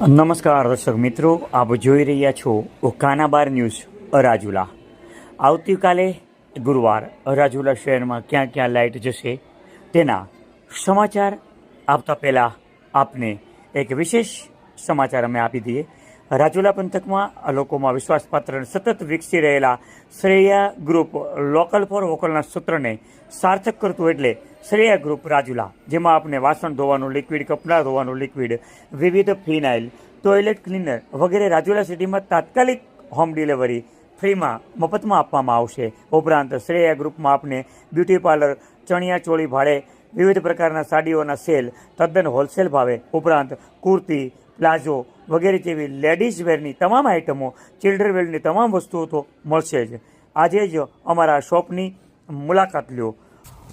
નમસ્કાર દર્શક મિત્રો, આપ જોઈ રહ્યા છો કાનાબાર ન્યૂઝ રાજુલા। આવતીકાલે ગુરુવાર રાજુલા શહેરમાં ક્યાં ક્યાં લાઇટ જશે તેના સમાચાર આપતા પહેલાં આપને એક વિશેષ સમાચાર અમે આપી દઈએ। રાજુલા પંથકમાં લોકોમાં વિશ્વાસપાત્ર અને સતત વિકસી રહેલા શ્રેયા ગ્રુપ લોકલ ફોર વોકલના સૂત્રને સાર્થક કરતું એટલે શ્રેયા ગ્રુપ રાજુલા, જેમાં આપણે વાસણ ધોવાનું લિક્વિડ, કપડાં ધોવાનું લિક્વિડ, વિવિધ ફિનાઇલ, ટોયલેટ ક્લીનર વગેરે રાજુલા સિટીમાં તાત્કાલિક હોમ ડિલિવરી ફ્રીમાં મફતમાં આપવામાં આવશે। ઉપરાંત શ્રેયા ગ્રુપમાં આપણે બ્યુટી પાર્લર, ચણિયા ચોળી ભાડે, વિવિધ પ્રકારના સાડીઓના સેલ તદ્દન હોલસેલ ભાવે, ઉપરાંત કુર્તી, પ્લાઝો વગેરે જેવી લેડીઝ વેરની તમામ આઇટમો, ચિલ્ડ્રન વેરની તમામ વસ્તુઓ તો મળશે જ। આજે જ અમારા શોપની મુલાકાત લ્યો।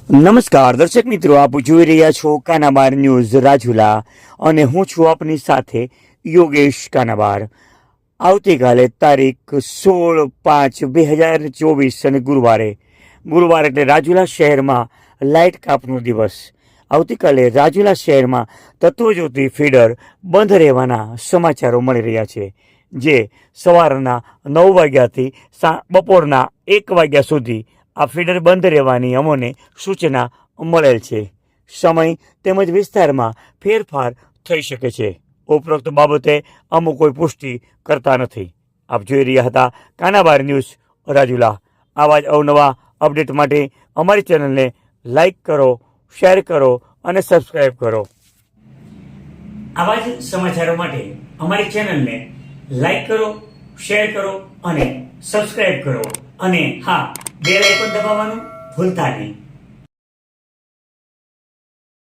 નમસ્કાર દર્શક મિત્રો, આપ જોઈ રહ્યા છો કાનાબાર ન્યૂઝ રાજુલા અને હું છું આપની સાથે યોગેશ કાનાબાર। આવતીકાલે તારીખ 16/5/2024 અને ગુરુવાર એટલે રાજુલા શહેરમાં લાઇટ કાપનો દિવસ। આવતીકાલે રાજુલા શહેરમાં તત્વજ્યોતિ ફીડર બંધ રહેવાના સમાચારો મળી રહ્યા છે, જે સવારના 9 વાગ્યાથી બપોરના 1 વાગ્યા સુધી આ ફીડર બંધ રહેવાની અમોને સૂચના મળેલ છે। સમય તેમજ વિસ્તારમાં ફેરફાર થઈ શકે છે। ઉપરોક્ત બાબતે અમુક કોઈ પુષ્ટિ કરતા નથી। આપ જોઈ રહ્યા હતા કાનાબાર ન્યૂઝ રાજુલા। આવા જ અવનવા અપડેટ માટે અમારી ચેનલને લાઈક કરો, શેર કરો અને સબસ્ક્રાઈબ કરો। આવા જ સમાચારો માટે અમારી ચેનલને લાઈક કરો, શેર કરો અને સબસ્ક્રાઈબ કરો। અને હા, બેલ આઇકોન દબાવવાનું ભૂલતા નહીં।